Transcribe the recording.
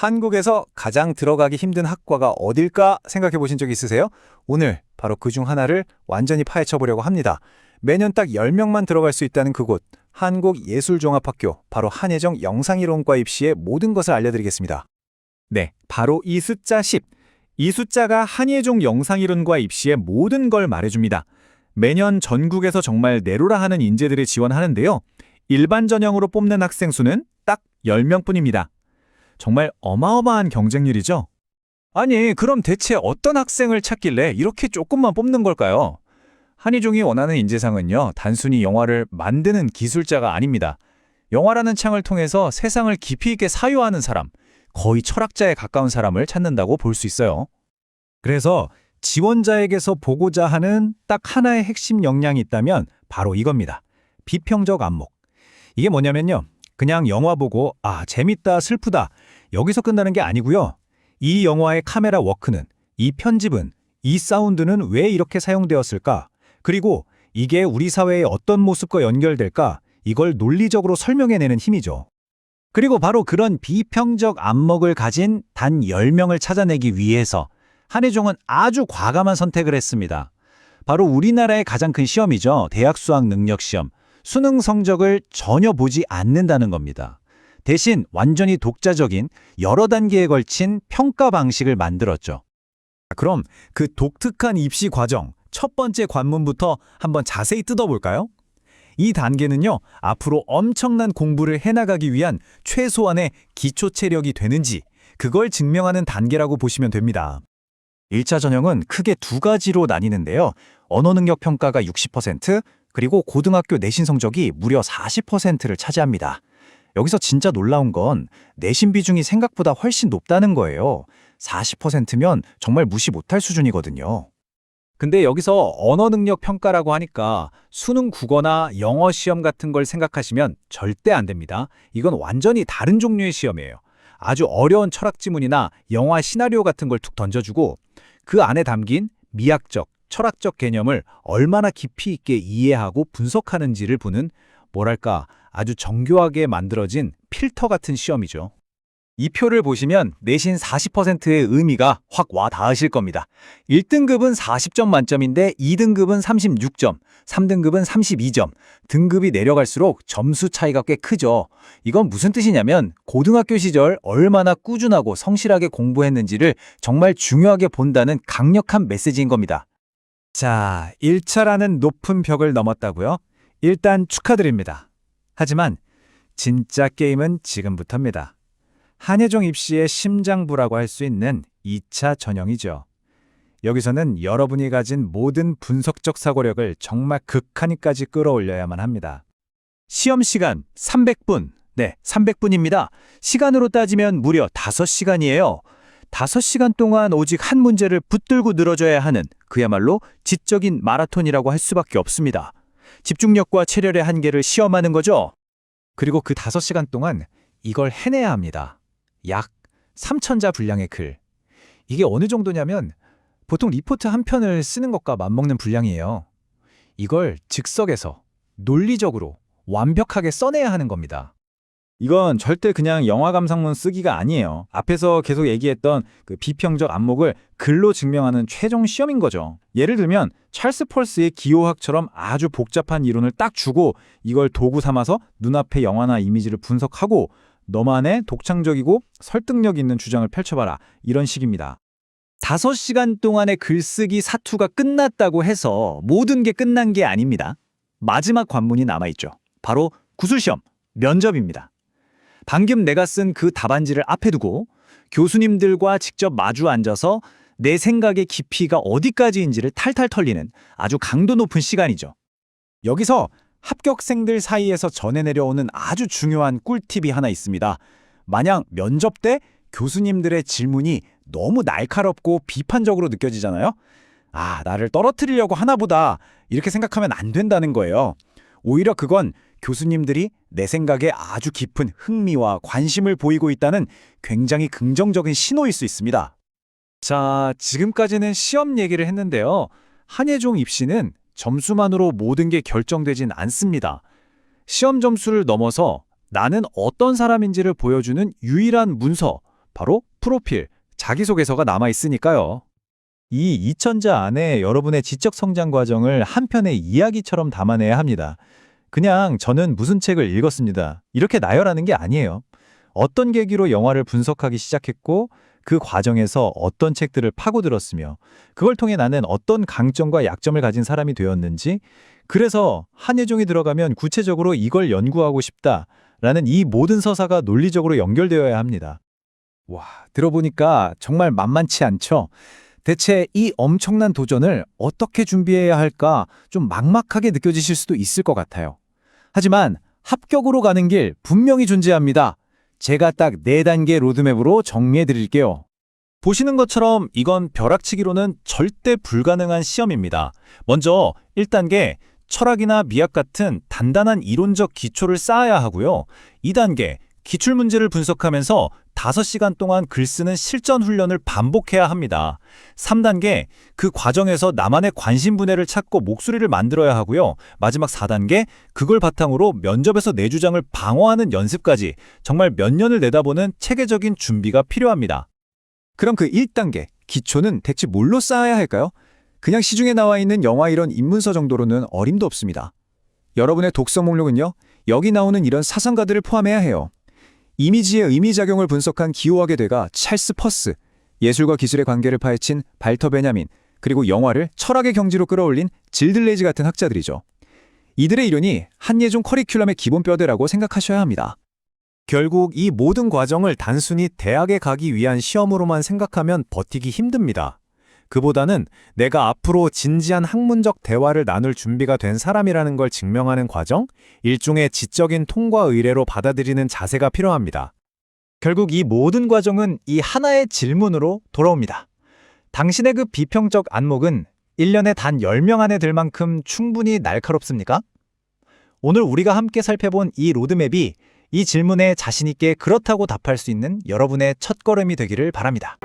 한국에서 가장 들어가기 힘든 학과가 어딜까 생각해 보신 적 있으세요? 오늘 바로 그중 하나를 완전히 파헤쳐 보려고 합니다. 매년 딱 10명만 들어갈 수 있다는 그곳, 한국예술종합학교, 바로 한예종 영상이론과 입시의 모든 것을 알려드리겠습니다. 네, 바로 이 숫자 10. 이 숫자가 한예종 영상이론과 입시의 모든 걸 말해줍니다. 매년 전국에서 정말 내로라 하는 인재들이 지원하는데요. 일반 전형으로 뽑는 학생 수는 딱 10명뿐입니다. 정말 어마어마한 경쟁률이죠? 아니, 그럼 대체 어떤 학생을 찾길래 이렇게 조금만 뽑는 걸까요? 한예종이 원하는 인재상은요, 단순히 영화를 만드는 기술자가 아닙니다. 영화라는 창을 통해서 세상을 깊이 있게 사유하는 사람, 거의 철학자에 가까운 사람을 찾는다고 볼 수 있어요. 그래서 지원자에게서 보고자 하는 딱 하나의 핵심 역량이 있다면 바로 이겁니다. 비평적 안목. 이게 뭐냐면요, 그냥 영화 보고 재밌다, 슬프다 여기서 끝나는 게 아니고요. 이 영화의 카메라 워크는, 이 편집은, 이 사운드는 왜 이렇게 사용되었을까? 그리고 이게 우리 사회의 어떤 모습과 연결될까? 이걸 논리적으로 설명해내는 힘이죠. 그리고 바로 그런 비평적 안목을 가진 단 10명을 찾아내기 위해서 한예종은 아주 과감한 선택을 했습니다. 바로 우리나라의 가장 큰 시험이죠. 대학 수학 능력 시험. 수능 성적을 전혀 보지 않는다는 겁니다. 대신 완전히 독자적인 여러 단계에 걸친 평가 방식을 만들었죠. 그럼 그 독특한 입시 과정, 첫 번째 관문부터 한번 자세히 뜯어볼까요? 이 단계는요, 앞으로 엄청난 공부를 해나가기 위한 최소한의 기초 체력이 되는지 그걸 증명하는 단계라고 보시면 됩니다. 1차 전형은 크게 두 가지로 나뉘는데요. 언어 능력 평가가 60%, 그리고 고등학교 내신 성적이 무려 40%를 차지합니다. 여기서 진짜 놀라운 건 내신 비중이 생각보다 훨씬 높다는 거예요. 40%면 정말 무시 못할 수준이거든요. 근데 여기서 언어 능력 평가라고 하니까 수능 국어나 영어 시험 같은 걸 생각하시면 절대 안 됩니다. 이건 완전히 다른 종류의 시험이에요. 아주 어려운 철학 지문이나 영화 시나리오 같은 걸 툭 던져주고 그 안에 담긴 미학적, 철학적 개념을 얼마나 깊이 있게 이해하고 분석하는지를 보는, 뭐랄까, 아주 정교하게 만들어진 필터 같은 시험이죠. 이 표를 보시면 내신 40%의 의미가 확 와 닿으실 겁니다. 1등급은 40점 만점인데 2등급은 36점, 3등급은 32점, 등급이 내려갈수록 점수 차이가 꽤 크죠. 이건 무슨 뜻이냐면 고등학교 시절 얼마나 꾸준하고 성실하게 공부했는지를 정말 중요하게 본다는 강력한 메시지인 겁니다. 자, 1차라는 높은 벽을 넘었다고요? 일단 축하드립니다. 하지만 진짜 게임은 지금부터입니다. 한예종 입시의 심장부라고 할 수 있는 2차 전형이죠. 여기서는 여러분이 가진 모든 분석적 사고력을 정말 극한위까지 끌어올려야만 합니다. 시험 시간 300분. 네, 300분입니다. 시간으로 따지면 무려 5시간이에요. 5시간 동안 오직 한 문제를 붙들고 늘어져야 하는 그야말로 지적인 마라톤이라고 할 수밖에 없습니다. 집중력과 체력의 한계를 시험하는 거죠. 그리고 그 5시간 동안 이걸 해내야 합니다. 약 3,000자 분량의 글. 이게 어느 정도냐면 보통 리포트 한 편을 쓰는 것과 맞먹는 분량이에요. 이걸 즉석에서 논리적으로 완벽하게 써내야 하는 겁니다. 이건 절대 그냥 영화 감상문 쓰기가 아니에요. 앞에서 계속 얘기했던 그 비평적 안목을 글로 증명하는 최종 시험인 거죠. 예를 들면 찰스 펄스의 기호학처럼 아주 복잡한 이론을 딱 주고 이걸 도구 삼아서 눈앞의 영화나 이미지를 분석하고 너만의 독창적이고 설득력 있는 주장을 펼쳐봐라. 이런 식입니다. 5시간 동안의 글쓰기 사투가 끝났다고 해서 모든 게 끝난 게 아닙니다. 마지막 관문이 남아있죠. 바로 구술시험, 면접입니다. 방금 내가 쓴 그 답안지를 앞에 두고 교수님들과 직접 마주 앉아서 내 생각의 깊이가 어디까지인지를 탈탈 털리는 아주 강도 높은 시간이죠. 여기서 합격생들 사이에서 전해 내려오는 아주 중요한 꿀팁이 하나 있습니다. 만약 면접 때 교수님들의 질문이 너무 날카롭고 비판적으로 느껴지잖아요? 나를 떨어뜨리려고 하나 보다 이렇게 생각하면 안 된다는 거예요. 오히려 그건 교수님들이 내 생각에 아주 깊은 흥미와 관심을 보이고 있다는 굉장히 긍정적인 신호일 수 있습니다. 자, 지금까지는 시험 얘기를 했는데요. 한예종 입시는 점수만으로 모든 게 결정되진 않습니다. 시험 점수를 넘어서 나는 어떤 사람인지를 보여주는 유일한 문서, 바로 프로필, 자기소개서가 남아 있으니까요. 이 2000자 안에 여러분의 지적 성장 과정을 한 편의 이야기처럼 담아내야 합니다. 그냥 저는 무슨 책을 읽었습니다, 이렇게 나열하는 게 아니에요. 어떤 계기로 영화를 분석하기 시작했고 그 과정에서 어떤 책들을 파고들었으며 그걸 통해 나는 어떤 강점과 약점을 가진 사람이 되었는지, 그래서 한예종이 들어가면 구체적으로 이걸 연구하고 싶다라는 이 모든 서사가 논리적으로 연결되어야 합니다. 와, 들어보니까 정말 만만치 않죠? 대체 이 엄청난 도전을 어떻게 준비해야 할까 좀 막막하게 느껴지실 수도 있을 것 같아요. 하지만 합격으로 가는 길 분명히 존재합니다. 제가 딱 4단계 로드맵으로 정리해 드릴게요. 보시는 것처럼 이건 벼락치기로는 절대 불가능한 시험입니다. 먼저 1단계, 철학이나 미학 같은 단단한 이론적 기초를 쌓아야 하고요. 2단계, 기출문제를 분석하면서 5시간 동안 글 쓰는 실전 훈련을 반복해야 합니다. 3단계, 그 과정에서 나만의 관심 분야를 찾고 목소리를 만들어야 하고요. 마지막 4단계, 그걸 바탕으로 면접에서 내 주장을 방어하는 연습까지 정말 몇 년을 내다보는 체계적인 준비가 필요합니다. 그럼 그 1단계, 기초는 대체 뭘로 쌓아야 할까요? 그냥 시중에 나와 있는 영화 이론 입문서 정도로는 어림도 없습니다. 여러분의 독서 목록은요, 여기 나오는 이런 사상가들을 포함해야 해요. 이미지의 의미작용을 분석한 기호학의 대가 찰스 퍼스, 예술과 기술의 관계를 파헤친 발터 베냐민, 그리고 영화를 철학의 경지로 끌어올린 질 들레이즈 같은 학자들이죠. 이들의 이론이 한예종 커리큘럼의 기본 뼈대라고 생각하셔야 합니다. 결국 이 모든 과정을 단순히 대학에 가기 위한 시험으로만 생각하면 버티기 힘듭니다. 그보다는 내가 앞으로 진지한 학문적 대화를 나눌 준비가 된 사람이라는 걸 증명하는 과정, 일종의 지적인 통과 의례로 받아들이는 자세가 필요합니다. 결국 이 모든 과정은 이 하나의 질문으로 돌아옵니다. 당신의 그 비평적 안목은 1년에 단 10명 안에 들 만큼 충분히 날카롭습니까? 오늘 우리가 함께 살펴본 이 로드맵이 이 질문에 자신 있게 그렇다고 답할 수 있는 여러분의 첫걸음이 되기를 바랍니다.